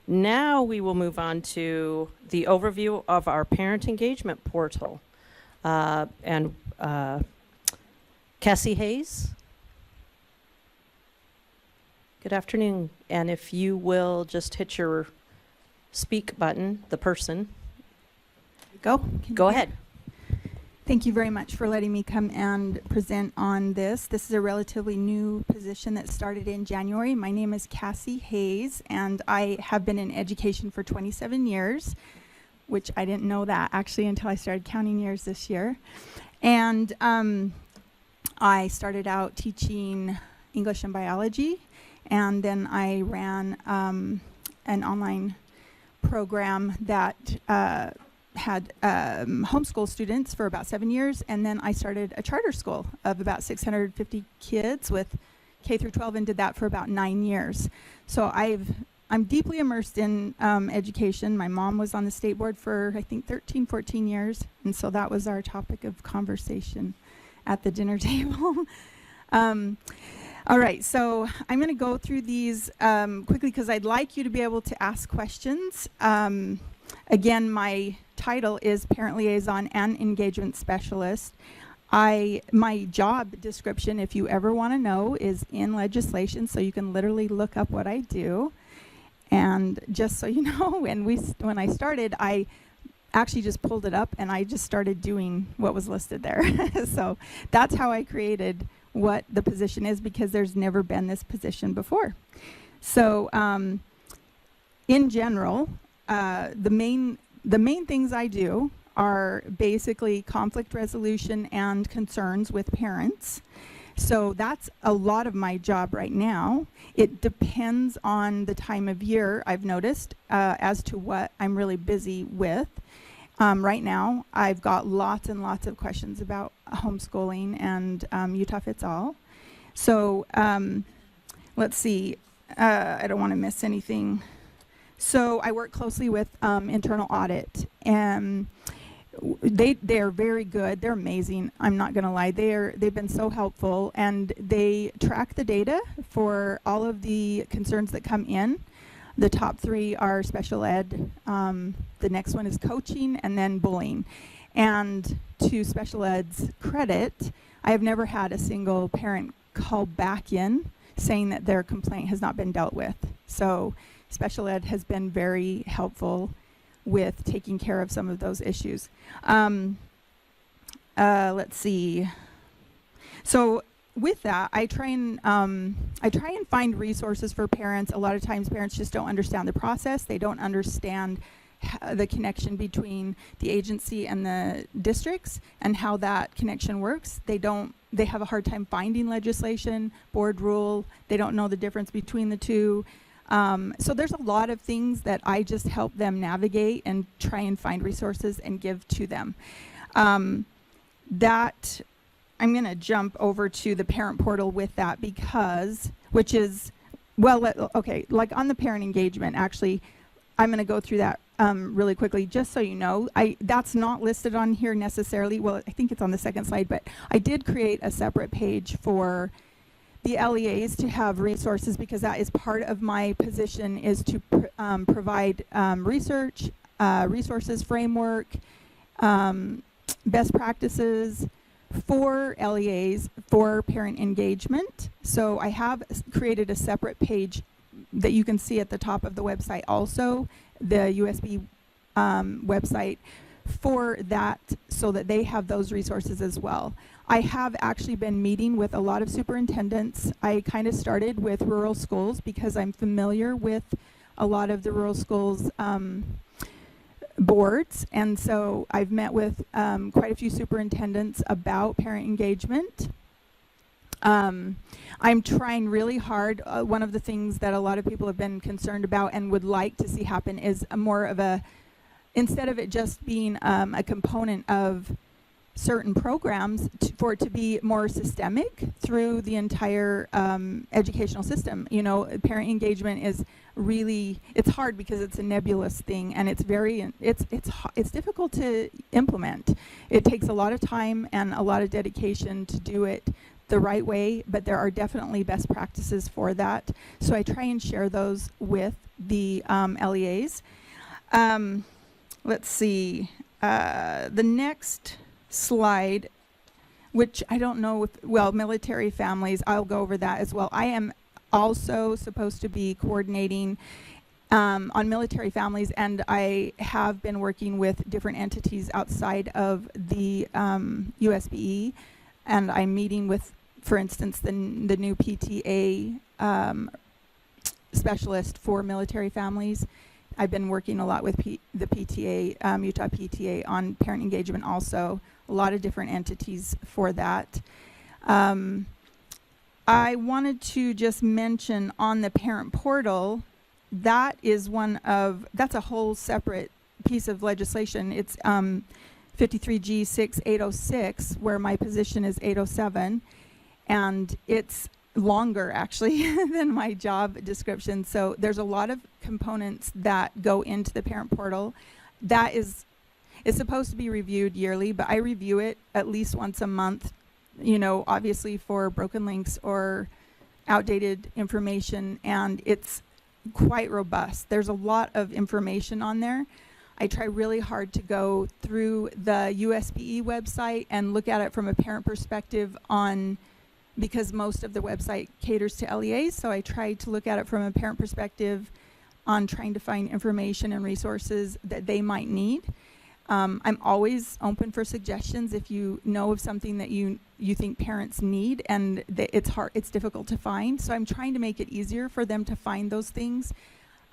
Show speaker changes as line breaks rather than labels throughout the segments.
Now we will move on to the overview of our parent engagement portal. And Cassie Hayes. Good afternoon. And if you will just hit your speak button, the person. Go ahead.
Thank you very much for letting me come and present on this. This is a relatively new position that started in January. My name is Cassie Hayes, and I have been in education for 27 years, which I didn't know that actually until I started counting years this year. And I started out teaching English and biology, and then I ran an online program that had homeschool students for about 7 years, and then I started a charter school of about 650 kids with K through 12 and did that for about 9 years. So I'm deeply immersed in education. My mom was on the state board for I think 13, 14 years, and so that was our topic of conversation at the dinner table. All right, so I'm going to go through these quickly because I'd like you to be able to ask questions. Again, my title is Parent Liaison and Engagement Specialist. My job description, if you ever want to know, is in legislation, so you can literally look up what I do. And just so you know, when I started, I actually just pulled it up and I just started doing what was listed there. So that's how I created what the position is, because there's never been this position before. So in general, the main things I do are basically conflict resolution and concerns with parents. So that's a lot of my job right now. It depends on the time of year, I've noticed, as to what I'm really busy with. Right now, I've got lots and lots of questions about homeschooling and Utah Fits All. So let's see, I don't want to miss anything. So I work closely with internal audit, and they're very good. They're amazing. I'm not going to lie. They've been so helpful, and they track the data for all of the concerns that come in. The top 3 are special ed. The next one is coaching, and then bullying. And to special ed's credit, I have never had a single parent call back in saying that their complaint has not been dealt with. So special ed has been very helpful with taking care of some of those issues. Let's see. So with that, I try and find resources for parents. A lot of times parents just don't understand the process. They don't understand the connection between the agency and the districts and how that connection works. They have a hard time finding legislation, board rule. They don't know the difference between the two. So there's a lot of things that I just help them navigate and try and find resources and give to them. That I'm going to jump over to the parent portal with that which is, well, okay, like on the parent engagement, actually, I'm going to go through that really quickly, just so you know. That's not listed on here necessarily. Well, I think it's on the second slide, but I did create a separate page for the LEAs to have resources, because that is part of my position, is to provide research, resources, framework, best practices for LEAs for parent engagement. So I have created a separate page that you can see at the top of the website, also the USB website for that, so that they have those resources as well. I have actually been meeting with a lot of superintendents. I kind of started with rural schools because I'm familiar with a lot of the rural schools boards, and so I've met with quite a few superintendents about parent engagement. I'm trying really hard. One of the things that a lot of people have been concerned about and would like to see happen is more of a, instead of it just being a component of certain programs, for it to be more systemic through the entire educational system. You know, parent engagement is really, it's hard because it's a nebulous thing, and it's difficult to implement. It takes a lot of time and a lot of dedication to do it, the right way, but there are definitely best practices for that. So I try and share those with the LEAs. Let's see. The next slide, which I don't know if, well, military families, I'll go over that as well. I am also supposed to be coordinating on military families, and I have been working with different entities outside of the USBE, and I'm meeting with, for instance, the new PTA specialist for military families. I've been working a lot with the PTA, Utah PTA, on parent engagement also, a lot of different entities for that. I wanted to just mention on the parent portal, that is that's a whole separate piece of legislation. It's 53G 806, where my position is 807, and it's longer actually than my job description. So there's a lot of components that go into the parent portal. That is, it's supposed to be reviewed yearly, but I review it at least once a month, you know, obviously for broken links or outdated information, and it's quite robust. There's a lot of information on there. I try really hard to go through the USBE website and look at it from a parent perspective because most of the website caters to LEAs, so I try to look at it from a parent perspective on trying to find information and resources that they might need. I'm always open for suggestions if you know of something that you think parents need and that it's difficult to find. So I'm trying to make it easier for them to find those things.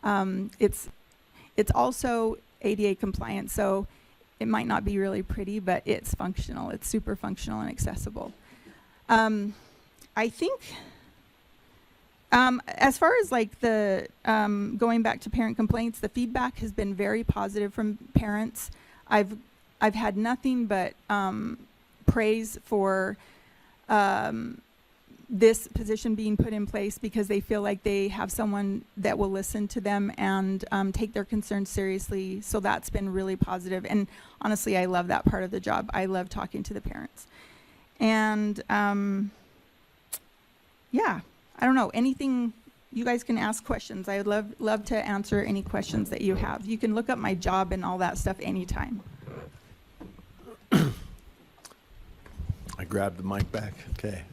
It's also ADA compliant, so it might not be really pretty, but it's functional. It's super functional and accessible. I think as far as like the going back to parent complaints, the feedback has been very positive from parents. I've had nothing but praise for this position being put in place because they feel like they have someone that will listen to them and take their concerns seriously. So that's been really positive. And honestly, I love that part of the job. I love talking to the parents. And yeah, I don't know, anything, you guys can ask questions. I would love to answer any questions that you have. You can look up my job and all that stuff anytime.
I grabbed the mic back. Okay.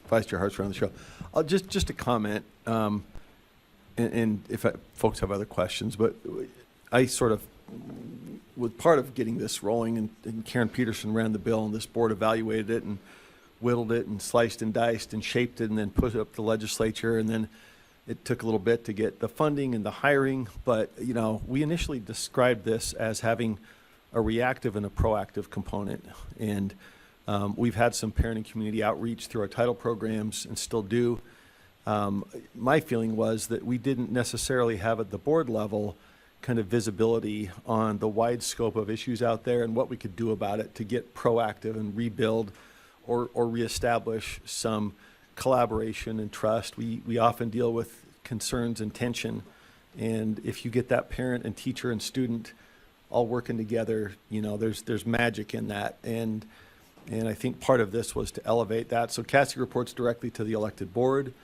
Vice Chair Hart's around the show. I'll just a comment, and if folks have other questions, but I sort of was part of getting this rolling, and Karen Peterson ran the bill, and this board evaluated it and whittled it and sliced and diced and shaped it and then put it up to the legislature, and then it took a little bit to get the funding and the hiring. But, you know, we initially described this as having a reactive and a proactive component. And we've had some parent and community outreach through our title programs and still do. My feeling was that we didn't necessarily have at the board level kind of visibility on the wide scope of issues out there and what we could do about it to get proactive and rebuild or reestablish some collaboration and trust. We often deal with concerns and tension, and if you get that parent and teacher and student all working together, you know, there's magic in that. And I think part of this was to elevate that. So Cassie reports directly to the elected board.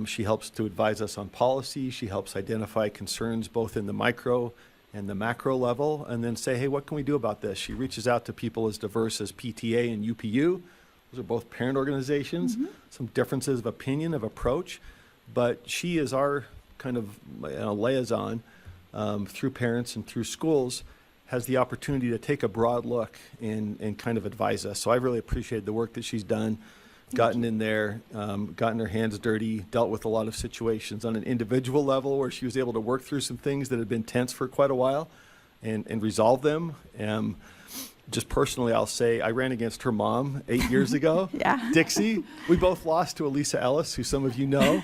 She helps to advise us on policy. She helps identify concerns both in the micro and the macro level, and then say, hey, what can we do about this? She reaches out to people as diverse as PTA and UPU. Those are both parent organizations, some differences of opinion, of approach, but she is our kind of liaison through parents and through schools, has the opportunity to take a broad look and kind of advise us. So I really appreciated the work that she's done, gotten in there, gotten her hands dirty, dealt with a lot of situations on an individual level where she was able to work through some things that had been tense for quite a while and resolve them. Just personally, I'll say I ran against her mom 8 years ago,
Yeah.
Dixie. We both lost to Elisa Ellis, who some of you know.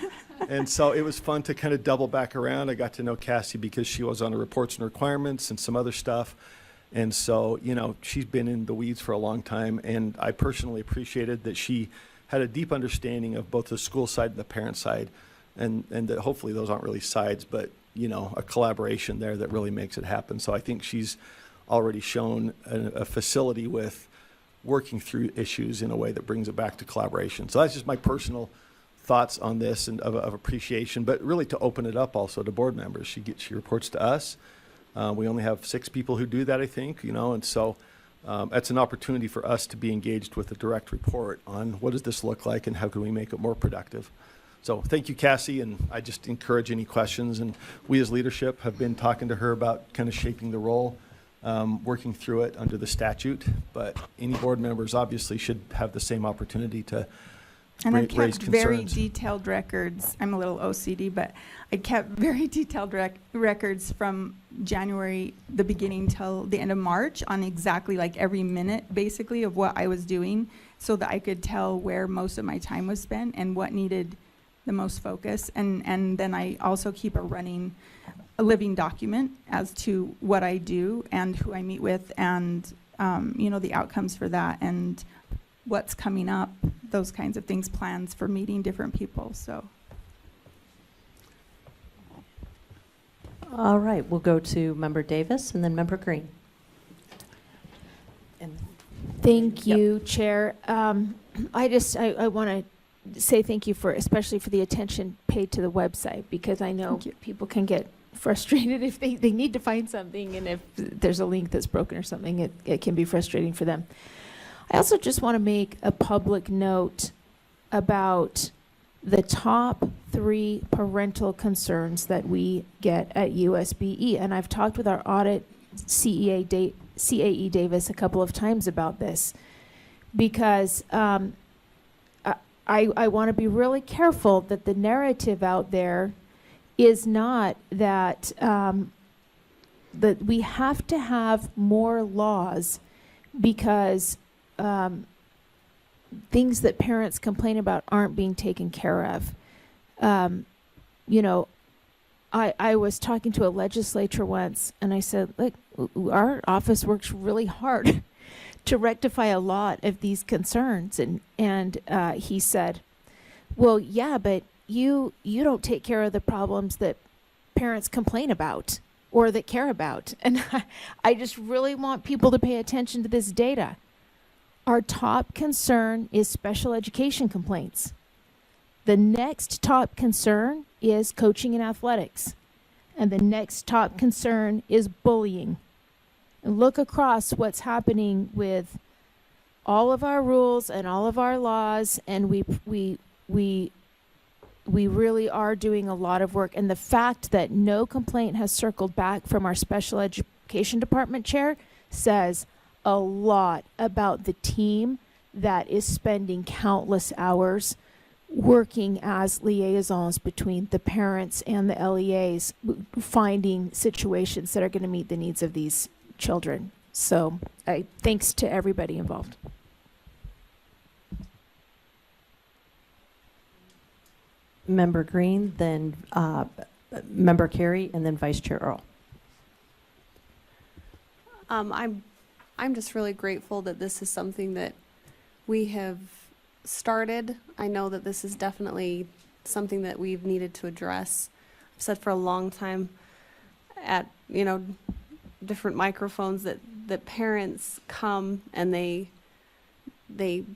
And so it was fun to kind of double back around. I got to know Cassie because she was on the reports and requirements and some other stuff. And so, you know, she's been in the weeds for a long time. And I personally appreciated that she had a deep understanding of both the school side and the parent side. And that hopefully those aren't really sides, but, you know, a collaboration there that really makes it happen. So I think she's already shown a facility with working through issues in a way that brings it back to collaboration. So that's just my personal thoughts on this and of appreciation, but really to open it up also to board members. She reports to us. We only have 6 people who do that, I think, and so that's an opportunity for us to be engaged with a direct report on what does this look like and how can we make it more productive. So thank you, Cassie, and I just encourage any questions. And we as leadership have been talking to her about kind of shaping the role, working through it under the statute, but any board members obviously should have the same opportunity to
And I've
raise
kept very
concerns.
detailed records. I'm a little OCD, but I kept very detailed records from January, the beginning, till the end of March on exactly like every minute, basically, of what I was doing, so that I could tell where most of my time was spent and what needed the most focus. And then I also keep a living document as to what I do and who I meet with and, the outcomes for that and what's coming up, those kinds of things, plans for meeting different people, so.
All right, we'll go to Member Davis and then Member Green. And
Thank
Yep.
you, Chair. I want to say thank you especially for the attention paid to the website, because I know
Thank you.
people can get frustrated if they need to find something, and if there's a link that's broken or something, it can be frustrating for them. I also just want to make a public note about the top 3 parental concerns that we get at USBE. And I've talked with our audit CAE Davis a couple of times about this, because I want to be really careful that the narrative out there is not that that we have to have more laws because things that parents complain about aren't being taken care of. I was talking to a legislator once, and I said, look, our office works really hard to rectify a lot of these concerns. And he said, well, yeah, but you don't take care of the problems that parents complain about or that care about. And I just really want people to pay attention to this data. Our top concern is special education complaints. The next top concern is coaching and athletics. And the next top concern is bullying. And look across what's happening with all of our rules and all of our laws, and we really are doing a lot of work. And the fact that no complaint has circled back from our special education department chair says a lot about the team that is spending countless hours working as liaisons between the parents and the LEAs, finding situations that are going to meet the needs of these children. So thanks to everybody involved.
Member Green, then Member Carey, and then Vice Chair Earl.
I'm just really grateful that this is something that we have started. I know that this is definitely something that we've needed to address. I've said for a long time at, different microphones that parents come and they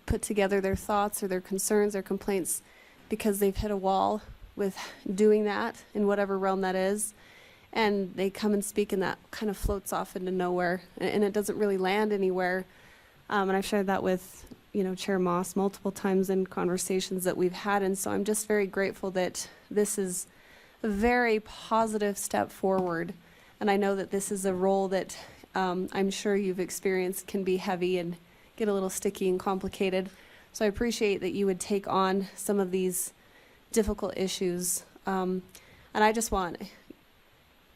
put together their thoughts or their concerns or complaints because they've hit a wall with doing that in whatever realm that is. And they come and speak, and that kind of floats off into nowhere, and it doesn't really land anywhere. And I've shared that with, Chair Moss multiple times in conversations that we've had. And so I'm just very grateful that this is a very positive step forward. And I know that this is a role that I'm sure you've experienced can be heavy and get a little sticky and complicated. So I appreciate that you would take on some of these difficult issues. And I just want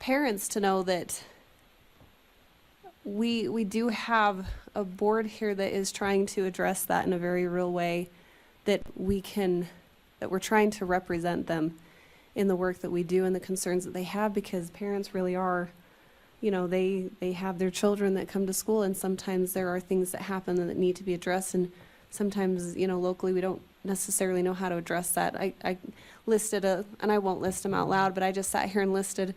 parents to know that we do have a board here that is trying to address that in a very real way, that we're trying to represent them in the work that we do and the concerns that they have, because parents really are, they have their children that come to school, and sometimes there are things that happen that need to be addressed, and sometimes, locally we don't necessarily know how to address that. I listed and I won't list them out loud, but I just sat here and listed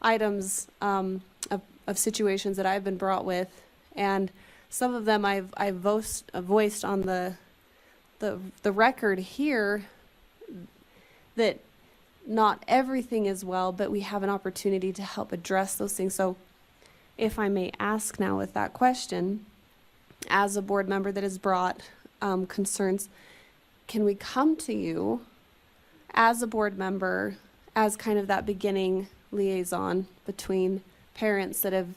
items of situations that I've been brought with, and some of them I've voiced on the record here that not everything is well, but we have an opportunity to help address those things. So if I may ask now with that question, as a board member that has brought concerns, can we come to you as a board member as kind of that beginning liaison between parents that have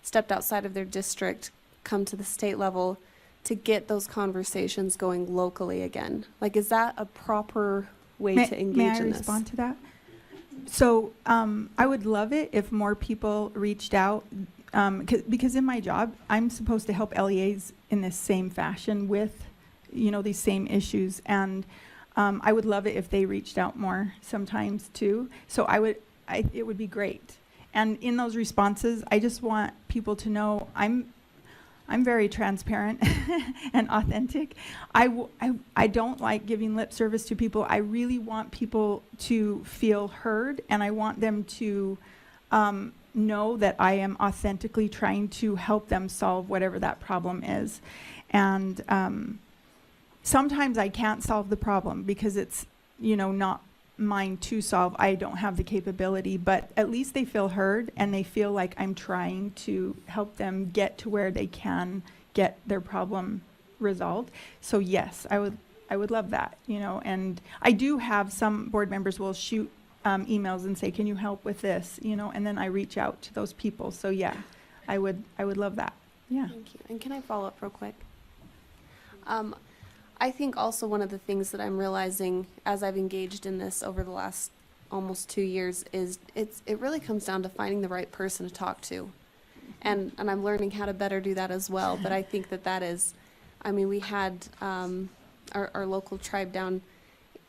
stepped outside of their district, come to the state level to get those conversations going locally again? Like, is that a proper way to engage
May I
in this?
respond to that? So I would love it if more people reached out, because in my job, I'm supposed to help LEAs in this same fashion with, these same issues. And I would love it if they reached out more sometimes too. So it would be great. And in those responses, I just want people to know I'm very transparent and authentic. I don't like giving lip service to people. I really want people to feel heard, and I want them to know that I am authentically trying to help them solve whatever that problem is. And sometimes I can't solve the problem because it's, not mine to solve. I don't have the capability, but at least they feel heard and they feel like I'm trying to help them get to where they can get their problem resolved. So yes, I would love that, and I do have some board members will shoot emails and say, can you help with this, and then I reach out to those people. So yeah, I would love that. Yeah.
Thank you. And can I follow up real quick? I think also one of the things that I'm realizing as I've engaged in this over the last almost 2 years is it really comes down to finding the right person to talk to. And I'm learning how to better do that as well. But I think that is, we had our local tribe down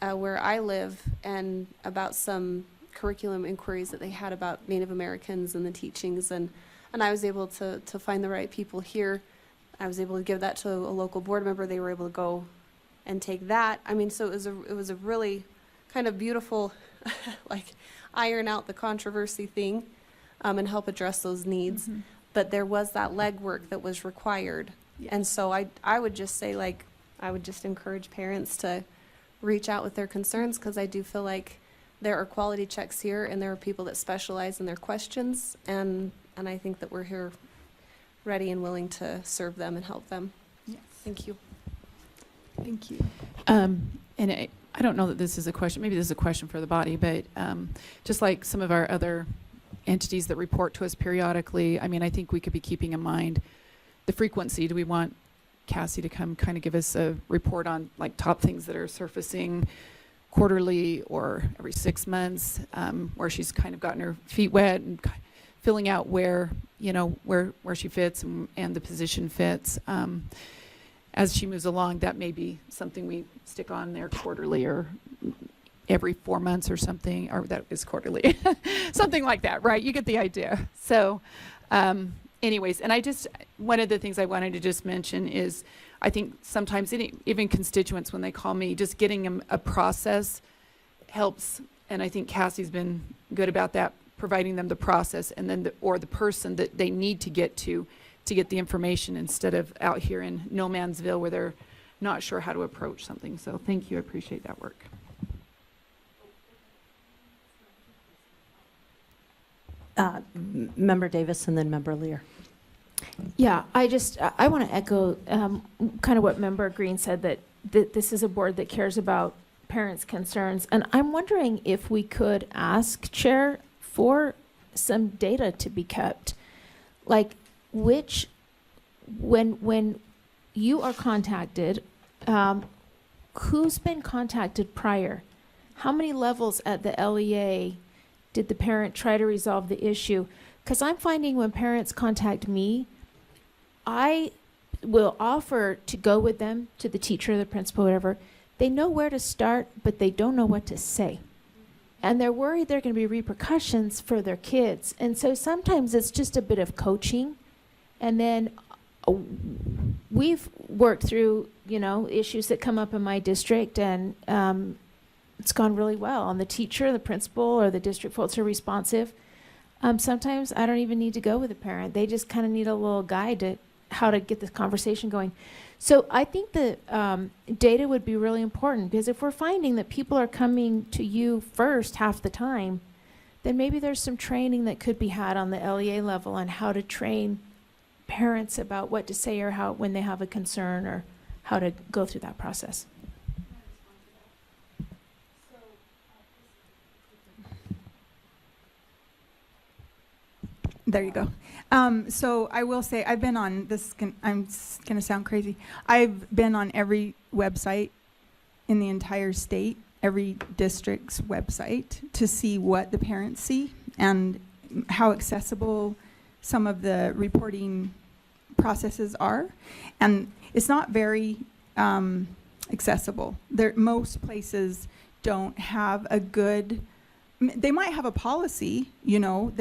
where I live, and about some curriculum inquiries that they had about Native Americans and the teachings, and I was able to find the right people here. I was able to give that to a local board member. They were able to go and take that. So it was a really kind of beautiful, like, iron out the controversy thing, and help address those needs.
Mm-hmm.
But there was that legwork that was required.
Yes.
And so I would just say, I would just encourage parents to reach out with their concerns, because I do feel like there are quality checks here, and there are people that specialize in their questions, and I think that we're here ready and willing to serve them and help them.
Yes.
Thank you.
Thank you.
And I don't know that this is a question, maybe this is a question for the body, but just like some of our other entities that report to us periodically, I think we could be keeping in mind the frequency. Do we want Cassie to come kind of give us a report on like top things that are surfacing quarterly or every 6 months, where she's kind of gotten her feet wet and filling out where she fits and the position fits. As she moves along, that may be something we stick on there quarterly or every 4 months or something, or that is quarterly, something like that, right? You get the idea. So anyways, and one of the things I wanted to just mention is I think sometimes even constituents, when they call me, just getting them a process helps. And I think Cassie's been good about that, providing them the process and then the person that they need to get to get the information, instead of out here in no man's ville where they're not sure how to approach something. So thank you. I appreciate that work.
Member Davis and then Member Lear.
Yeah, I want to echo kind of what Member Green said, that this is a board that cares about parents' concerns. And I'm wondering if we could ask Chair for some data to be kept. Like, when you are contacted, who's been contacted prior? How many levels at the LEA did the parent try to resolve the issue? Because I'm finding when parents contact me, I will offer to go with them to the teacher, the principal, whatever. They know where to start, but they don't know what to say. And they're worried there are going to be repercussions for their kids. And so sometimes it's just a bit of coaching. And then we've worked through, issues that come up in my district, and it's gone really well. And the teacher, the principal, or the district folks are responsive. Sometimes I don't even need to go with a parent. They just kind of need a little guide to how to get this conversation going. So I think that data would be really important, because if we're finding that people are coming to you first half the time, then maybe there's some training that could be had on the LEA level on how to train parents about what to say, or how, when they have a concern, or how to go through that process.
There you go. So I will say I've been on this. I'm going to sound crazy. I've been on every website in the entire state, every district's website, to see what the parents see and how accessible some of the reporting processes are. And it's not very accessible. Most places don't have a good. They might have a policy, you know,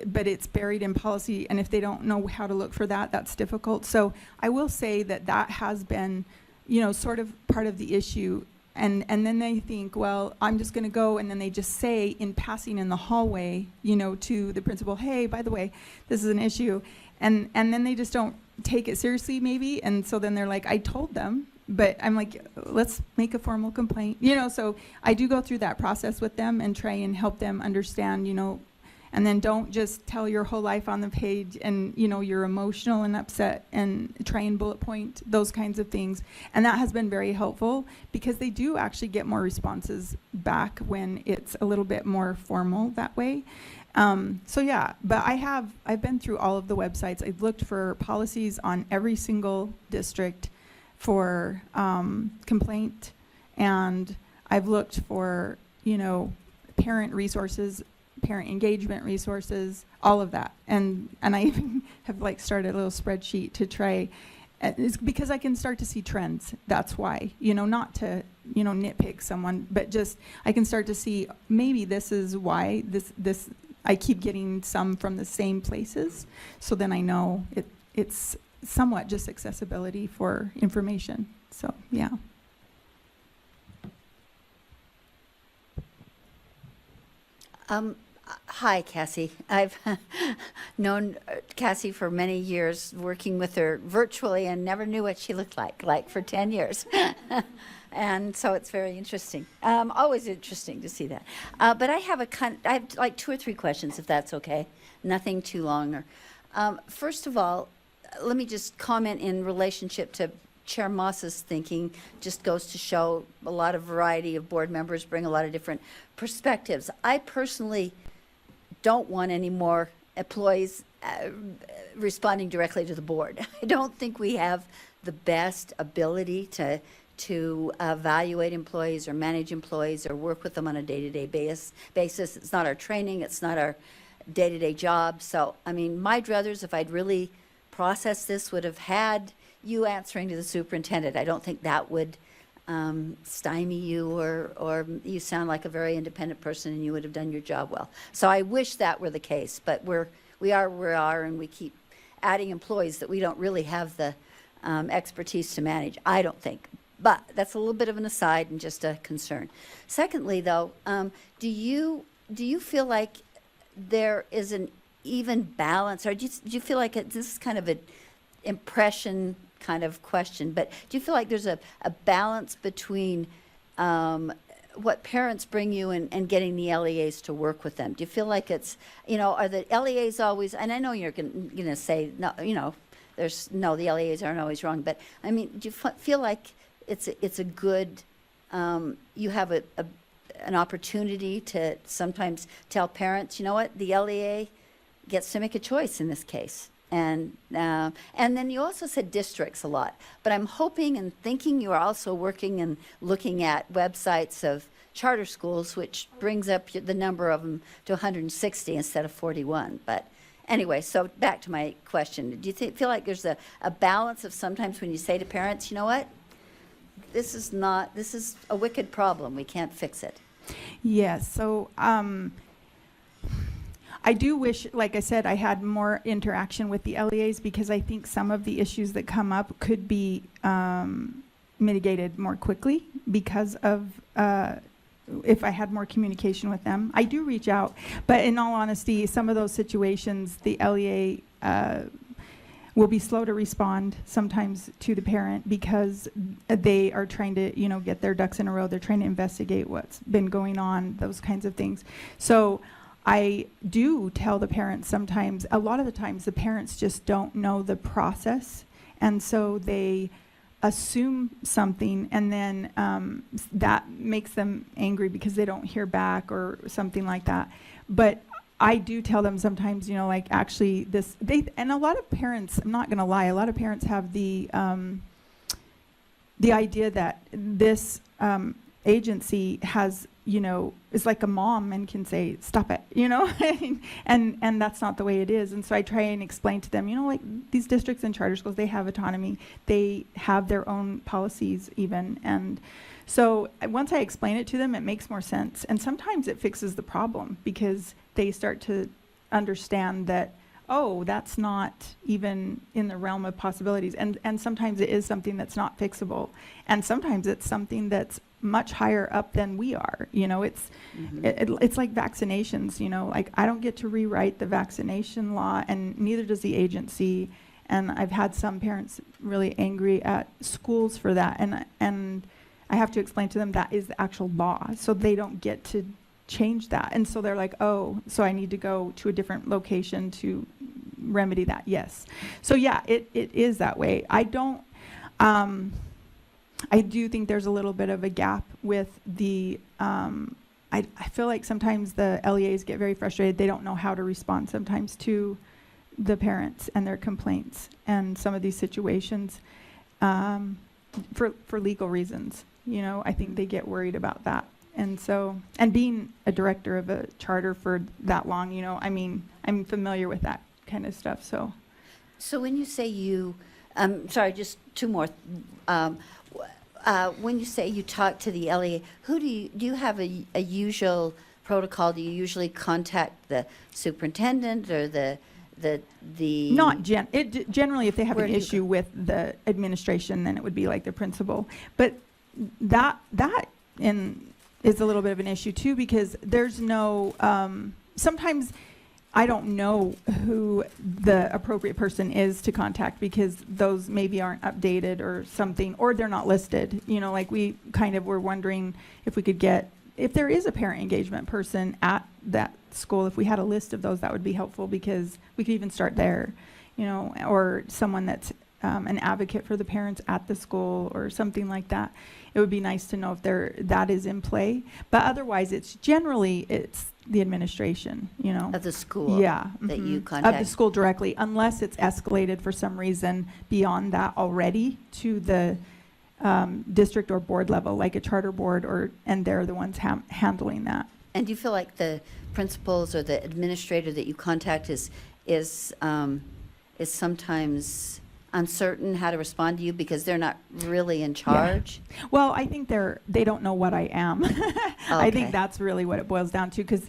but it's buried in policy, and if they don't know how to look for that, that's difficult. So I will say that has been, you know, sort of part of the issue. And then they think, well, I'm just going to go, and then they just say in passing in the hallway, you know, to the principal, hey, by the way, this is an issue, and then they just don't take it seriously, maybe, and so then they're like, I told them. But I'm like, let's make a formal complaint, you know. So I do go through that process with them and try and help them understand, you know, and then don't just tell your whole life on the page, and, you know, you're emotional and upset, and try and bullet point those kinds of things. And that has been very helpful, because they do actually get more responses back when it's a little bit more formal that way. So yeah, but I've been through all of the websites. I've looked for policies on every single district for complaint, and I've looked for, you know, parent resources, parent engagement resources, all of that, and I even have like started a little spreadsheet to try. It's because I can start to see trends. That's why, you know, not to, you know, nitpick someone, but just I can start to see maybe this is why this I keep getting some from the same places. So then I know it's somewhat just accessibility for information. So, yeah.
Hi, Cassie. I've known Cassie for many years, working with her virtually, and never knew what she looked like for 10 years. And so it's very interesting. Always interesting to see that. But I have I have like 2 or 3 questions, if that's okay. Nothing too long. First of all, let me just comment in relationship to Chair Moss's thinking. Just goes to show a lot of variety of board members bring a lot of different perspectives. I personally don't want any more employees responding directly to the board. I don't think we have the best ability to evaluate employees or manage employees or work with them on a day-to-day basis. It's not our training. It's not our day-to-day job. So, I mean, my druthers, if I'd really processed this, would have had you answering to the superintendent. I don't think that would stymie you, or you sound like a very independent person and you would have done your job well. So I wish that were the case, but we are, and we keep adding employees that we don't really have the expertise to manage, I don't think. But that's a little bit of an aside and just a concern. Secondly, though, do you feel like there is an even balance, or do you feel like this is kind of an impression kind of question, but do you feel like there's a balance between what parents bring you and getting the LEAs to work with them? Do you feel like it's, you know, are the LEAs always, and I know you're going to say, no, you know, the LEAs aren't always wrong, but I mean, do you feel like it's a good, you have an opportunity to sometimes tell parents, you know what, the LEA gets to make a choice in this case? And then you also said districts a lot, but I'm hoping and thinking you are also working and looking at websites of charter schools, which brings up the number of them to 160 instead of 41. But anyway, so back to my question. Do you feel like there's a balance of sometimes when you say to parents, you know what, this is a wicked problem, we can't fix it?
Yes. So I do wish, like I said, I had more interaction with the LEAs, because I think some of the issues that come up could be mitigated more quickly because of if I had more communication with them. I do reach out, but in all honesty, some of those situations, the LEA will be slow to respond sometimes to the parent because they are trying to, get their ducks in a row. They're trying to investigate what's been going on, those kinds of things. So I do tell the parents sometimes, a lot of the times the parents just don't know the process, and so they assume something, and then that makes them angry because they don't hear back or something like that. But I do tell them sometimes, like actually and a lot of parents, I'm not going to lie, a lot of parents have the idea that this agency has, is like a mom and can say, stop it, and that's not the way it is. And so I try and explain to them, like these districts and charter schools, they have autonomy. They have their own policies even. And so once I explain it to them, it makes more sense. And sometimes it fixes the problem because they start to understand that, oh, that's not even in the realm of possibilities. And sometimes it is something that's not fixable. And sometimes it's something that's much higher up than we are. It's it's like vaccinations, like I don't get to rewrite the vaccination law, and neither does the agency. And I've had some parents really angry at schools for that. And I have to explain to them that is the actual law. So they don't get to change that. And so they're like, oh, so I need to go to a different location to remedy that. Yes. So yeah, it is that way. I do think there's a little bit of a gap with the, I feel like sometimes the LEAs get very frustrated. They don't know how to respond sometimes to the parents and their complaints and some of these situations for legal reasons. I think they get worried about that. And so, and being a director of a charter for that long, I'm familiar with that kind of stuff. So
when you say sorry, just two more. When you say you talk to the LEA, do you have a usual protocol? Do you usually contact the superintendent or the
not generally, if they have
Where
an
do you
issue
go?
with the administration, then it would be like the principal. But that is a little bit of an issue too, because there's no sometimes I don't know who the appropriate person is to contact because those maybe aren't updated or something, or they're not listed. Like we kind of were wondering if we could get, if there is a parent engagement person at that school, if we had a list of those, that would be helpful because we could even start there, or someone that's an advocate for the parents at the school or something like that. It would be nice to know if that is in play. But otherwise, it's the administration,
of the school
yeah,
that you
of
contact?
the school directly, unless it's escalated for some reason beyond that already to the district or board level, like a charter board, and they're the ones handling that.
And do you feel like the principals or the administrator that you contact is sometimes uncertain how to respond to you because they're not really in charge?
Well, I think they don't know what I am. I think that's really what it boils down to, because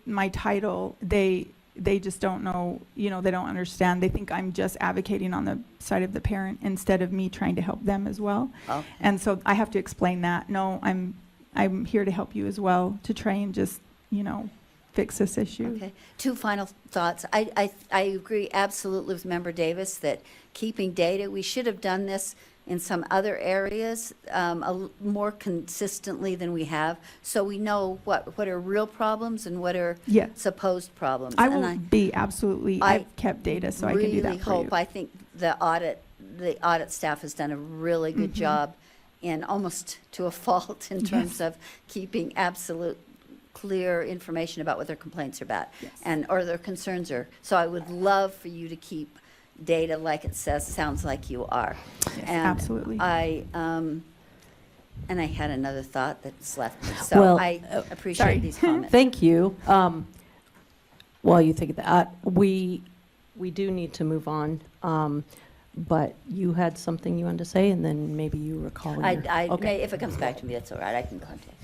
my title, they just don't know, they don't understand. They think I'm just advocating on the side of the parent instead of me trying to help them as well.
Okay.
And so I have to explain that. No, I'm here to help you as well, to try and just, fix this issue.
Okay. Two final thoughts. I agree absolutely with Member Davis that keeping data, we should have done this in some other areas more consistently than we have, so we know what are real problems and what are
Yes.
supposed problems.
I
And
will be absolutely,
I
I've kept data, so I can do that for you.
I think the audit staff has done a really good job, and almost to a fault in terms of keeping absolute clear information about what their complaints are about or their concerns are. So I would love for you to keep data like it sounds like you are.
Yes,
And
absolutely.
and I had another thought that's left me, so
Well,
I
sorry.
appreciate these comments.
Thank you. While you think of that, we do need to move on. But you had something you wanted to say, and then maybe you recall. Okay.
If it comes back to me, that's all right. I can contact.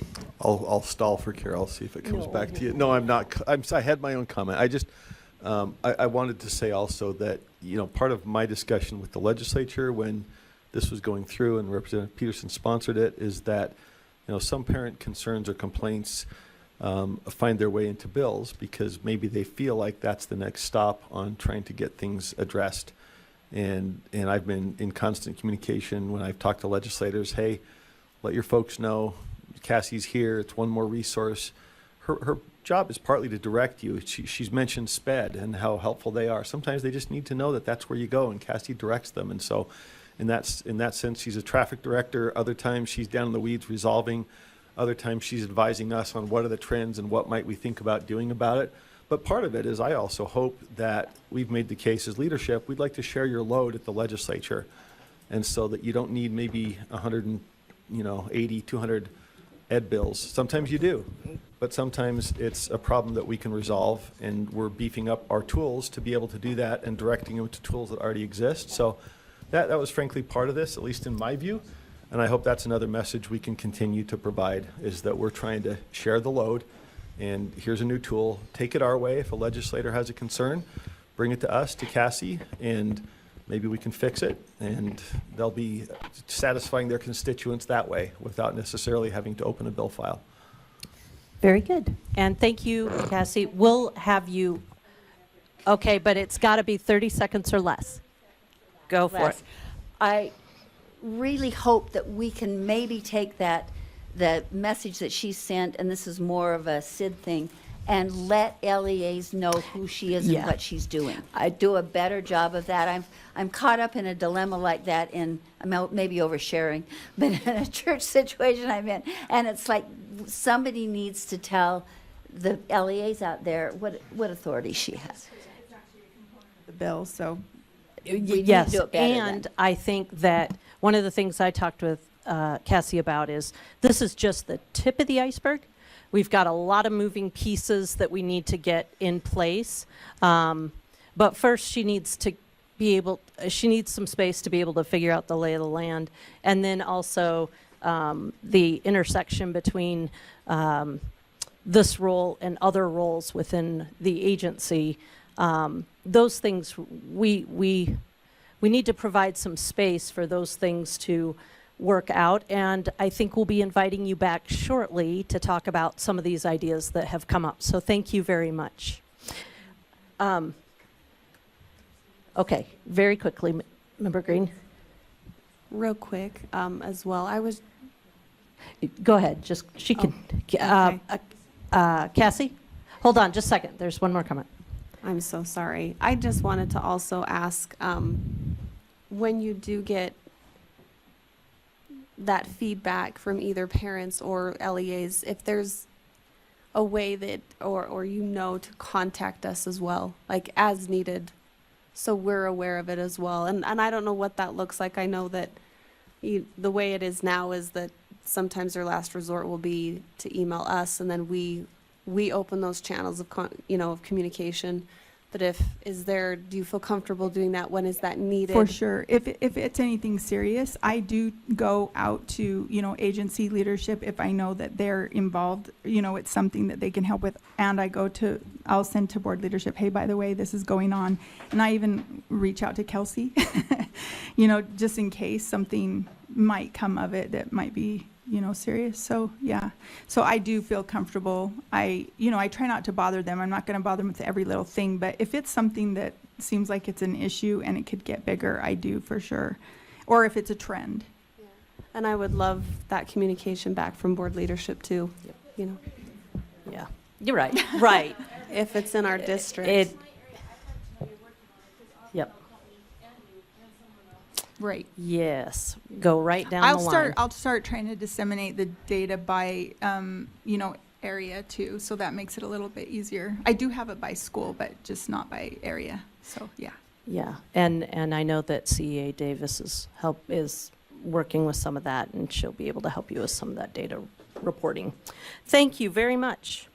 I'll stall for Carol, see if it comes
No.
back to you. No, I'm not. I had my own comment. I just, I wanted to say also that, part of my discussion with the legislature when this was going through and Representative Peterson sponsored it is that, some parent concerns or complaints find their way into bills because maybe they feel like that's the next stop on trying to get things addressed. And I've been in constant communication when I've talked to legislators, hey, let your folks know Cassie's here, it's one more resource. Her job is partly to direct you. She's mentioned SPED and how helpful they are. Sometimes they just need to know that that's where you go, and Cassie directs them. And so in that sense, she's a traffic director. Other times she's down in the weeds resolving. Other times she's advising us on what are the trends and what might we think about doing about it. But part of it is I also hope that we've made the case as leadership, we'd like to share your load at the legislature. And so that you don't need maybe 180, 200 ed bills. Sometimes you do, but sometimes it's a problem that we can resolve, and we're beefing up our tools to be able to do that and directing them to tools that already exist. So that was frankly part of this, at least in my view. And I hope that's another message we can continue to provide, is that we're trying to share the load. And here's a new tool. Take it our way. If a legislator has a concern, bring it to us, to Cassie, and maybe we can fix it. And they'll be satisfying their constituents that way without necessarily having to open a bill file.
Very good. And thank you, Cassie. We'll have you, okay, but it's got to be 30 seconds or less. Go for it.
Less. I really hope that we can maybe take the message that she sent, and this is more of a Sid thing, and let LEAs know who she is
Yeah.
and what she's doing. I do a better job of that. I'm caught up in a dilemma like that I'm maybe oversharing, but in a church situation I'm in, and it's like somebody needs to tell the LEAs out there what authority she has.
The bill, so
We need to
Yes,
do it better then.
and I think that one of the things I talked with Cassie about is this is just the tip of the iceberg. We've got a lot of moving pieces that we need to get in place. But first, she needs some space to be able to figure out the lay of the land. And then also the intersection between this role and other roles within the agency. Those things, we need to provide some space for those things to work out, and I think we'll be inviting you back shortly to talk about some of these ideas that have come up. So thank you very much. Okay, very quickly, Member Green.
Real quick, as well,
Go ahead, just, she can. Cassie? Hold on, just a second, there's one more comment.
I'm so sorry. I just wanted to also ask, when you do get that feedback from either parents or LEAs, if there's a way that, or to contact us as well, like as needed, so we're aware of it as well. And I don't know what that looks like. I know that the way it is now is that sometimes their last resort will be to email us, and then we open those channels of of communication. But do you feel comfortable doing that? When is that needed?
for sure, if it's anything serious, I do go out to agency leadership if I know that they're involved. It's something that they can help with, and I'll send to board leadership, hey, by the way, this is going on, and I even reach out to Kelsey, just in case something might come of it that might be serious. So yeah, so I do feel comfortable. I try not to bother them. I'm not going to bother them with every little thing, but if it's something that seems like it's an issue and it could get bigger, I do for sure. Or if it's a trend.
And I would love that communication back from board leadership too.
Yeah, you're right, right.
If it's in our district.
Yep,
Right.
yes, go right down the line.
I'll start trying to disseminate the data by, area too, so that makes it a little bit easier. I do have it by school, but just not by area, so yeah.
Yeah, and I know that CEA Davis is working with some of that, and she'll be able to help you with some of that data reporting. Thank you very much.